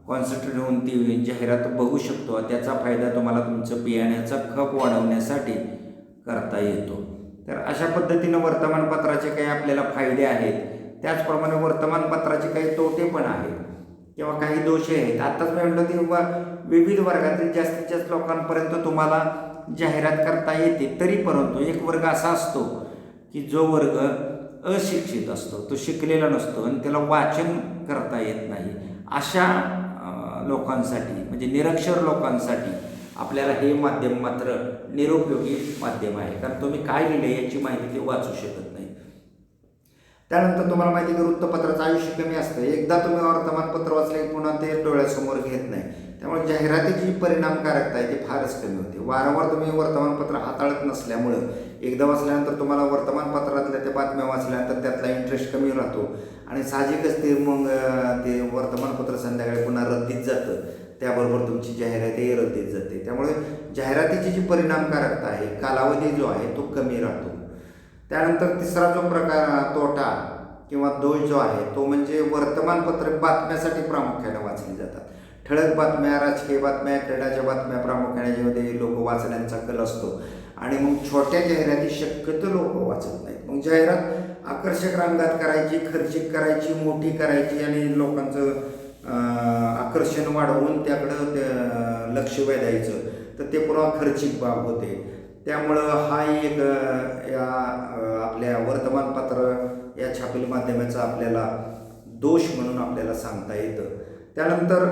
कॉन्सन्ट्रेट होऊन ती जाहिरात बघू शकतो. त्याचा फायदा तुम्हाला तुमचं बियाण्याचा खप वाढवण्यासाठी करता येतो. तर अशा पद्धतीनं वर्तमानपत्राचे काही आपल्याला फायदे आहेत, त्याचप्रमाणे वर्तमानपत्राचे काही तोटे पण आहेत किंवा काही दोषही आहेत. आत्ताच मी म्हटलं की विविध वर्गातील जास्तीत जास्त लोकांपर्यंत तुम्हाला जाहिरात करता येते. तरी परंतु एक वर्ग असा असतो की जो वर्ग अशिक्षित असतो, तो शिकलेला नसतो आणि त्याला वाचन करता येत नाही. अशा लोकांसाठी म्हणजे निरक्षर लोकांसाठी आपल्याला हे माध्यम मात्र निरुपयोगी माध्यम आहे, कारण तुम्ही काय लिहिले याची माहिती ते वाचू शकत नाही. त्यानंतर तुम्हाला माहिती की वृत्तपत्राचं आयुष्य कमी असतं. एकदा तुम्ही वर्तमानपत्र वाचले की पुन्हा ते डोळ्यासमोर घेत नाही. त्यामुळे जाहिरातीची परिणामकारकता आहे ती फारच कमी होते. वारंवार तुम्ही वर्तमानपत्र हाताळत नसल्यामुळं एकदा वाचल्यानंतर तुम्हाला वर्तमानपत्रातल्या त्या बातम्या वाचल्यानंतर त्यातला इंटरेस्ट कमी राहतो आणि साहजिकच ते मग ते वर्तमानपत्र संध्याकाळी पुन्हा रद्दीत जातं. त्याबरोबर तुमची जाहिरातही रद्दीत जाते. त्यामुळे जाहिरातीची जी परिणामकारकता आहे, कालावधी जो आहे तो कमी राहतो. त्यानंतर तिसरा जो प्रकार तोटा किंवा दोष जो आहे तो म्हणजे वर्तमानपत्र बातम्यासाठी प्रामुख्याने वाचली जातात. ठळक बातम्या, राजकीय बातम्या, क्रीडाच्या बातम्या प्रामुख्याने ज्यामध्ये लोक वाचण्याचा कल असतो आणि मग छोट्या जाहिराती शक्यतो लोक वाचत नाहीत. मग जाहिरात आकर्षक रंगात करायची, खर्चिक करायची, मोठी करायची आणि लोकांचं आकर्षण वाढवून त्याकडं लक्ष वेधायचं, तर ते पुन्हा खर्चिक बाब होते. त्यामुळं हा एक या आपल्या वर्तमानपत्र या छापील माध्यमाचा आपल्याला दोष म्हणून आपल्याला सांगता येतं. त्यानंतर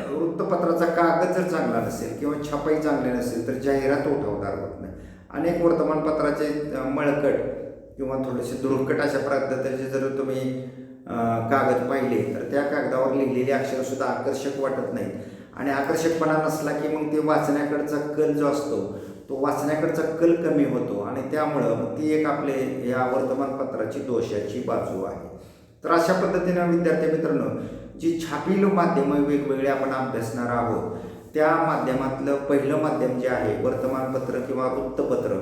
वृत्तपत्राचा कागद जर चांगला नसेल किंवा छापाई चांगली नसेल तर जाहिरात उठवदार होत नाही. अनेक वर्तमानपत्राचे मळकट किंवा थोडेसे दुर्घट अशा पद्धतीचे जर तुम्ही कागद पाहिले तर त्या कागदावर लिहिलेली अक्षरसुद्धा आकर्षक वाटत नाहीत आणि आकर्षकपणा नसला की मग ते वाचण्याकडचा कल जो असतो तो वाचण्याकडचा कल कमी होतो आणि त्यामुळं ती एक आपले या वर्तमानपत्राची दोषाची बाजू आहे. तर अशा पद्धतीनं विद्यार्थी मित्रांनो, जी छापील माध्यमं वेगवेगळे आपण अभ्यासणार आहोत त्या माध्यमातलं पहिलं माध्यम जे आहे वर्तमानपत्र किंवा वृत्तपत्र,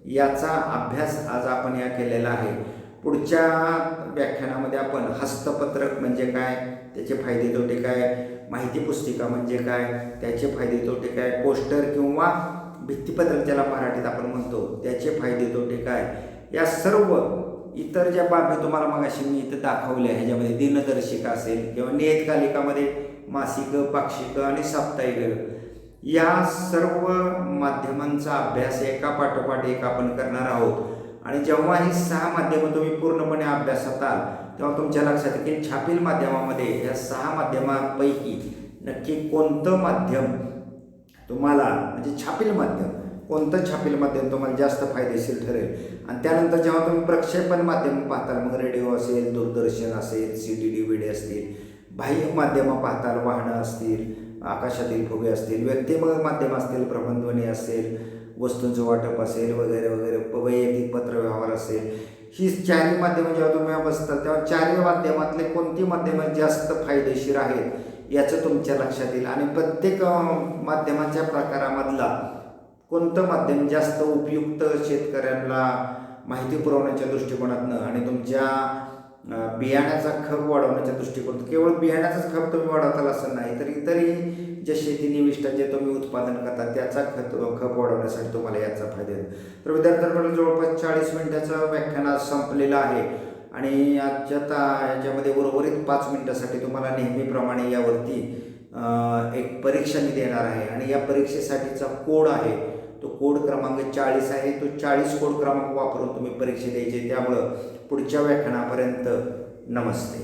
याचा अभ्यास आज आपण केलेला आहे. पुढच्या व्याख्यानामध्ये आपण हस्तपत्रक म्हणजे काय, त्याचे फायदे तोटे काय, माहिती पुस्तिका म्हणजे काय, त्याचे फायदे तोटे काय, पोस्टर किंवा भित्तिपत्रक ज्याला मराठीत आपण म्हणतो त्याचे फायदे तोटे काय, या सर्व इतर ज्या बाबी तुम्हाला मगाशी मी इथं दाखवल्या ह्याच्यामध्ये दिनदर्शिका असेल किंवा नियतकालिकामध्ये मासिक, पाक्षिक आणि साप्ताहिक, या सर्व माध्यमांचा अभ्यास एका पाठोपाठ एक आपण करणार आहोत. आणि जेव्हा ही 6 माध्यमं तुम्ही पूर्णपणे अभ्यासात आल तेव्हा तुमच्या लक्षात येईल की छापील माध्यमामध्ये या 6 माध्यमांपैकी नक्की कोणतं माध्यम तुम्हाला म्हणजे छापील माध्यम कोणतं छापील माध्यम तुम्हाला जास्त फायदेशीर ठरेल. आणि त्यानंतर जेव्हा तुम्ही प्रक्षेपण माध्यम पाहताल, मग रेडिओ असेल, दूरदर्शन असेल, CD DVD असतील, बाह्य माध्यमं पाहताल, वाहनं असतील, आकाशातील फुगे असतील, व्यक्तिगत माध्यम असतील, भ्रमणध्वनी असेल, वस्तूंचं वाटप असेल वगैरे वगैरे, वैयक्तिक पत्रव्यवहार असेल, ही चारही माध्यमं जेव्हा तुम्ही बसतात तेव्हा चारही माध्यमातले कोणती माध्यमं जास्त फायदेशीर आहेत याचं तुमच्या लक्षात येईल आणि प्रत्येक माध्यमाच्या प्रकारामधला कोणतं माध्यम जास्त उपयुक्त शेतकऱ्यांना माहिती पुरवण्याच्या दृष्टिकोनातनं आणि तुमच्या बियाण्याचा खप वाढवण्याच्या दृष्टिकोनातून, केवळ बियाण्याचाच खप तुम्ही वाढवताल असं नाही तर इतरही जे शेती निविष्ट जे तुम्ही उत्पादन करता त्याचा खप वाढवण्यासाठी तुम्हाला याचा फायदा आहे. तर विद्यार्थ्यांकडे जवळपास 40 मिनिटाचं व्याख्यान आज संपलेलं आहे आणि याच्यामध्ये उर्वरित 5 मिनिटासाठी तुम्हाला नेहमीप्रमाणे यावरती एक परीक्षा मी देणार आहे आणि या परीक्षेसाठीचा कोड आहे तो कोड क्रमांक 40 आहे. तो 40 कोड क्रमांक वापरून तुम्ही परीक्षा द्यायची. त्यामुळं पुढच्या व्याख्यानापर्यंत नमस्ते.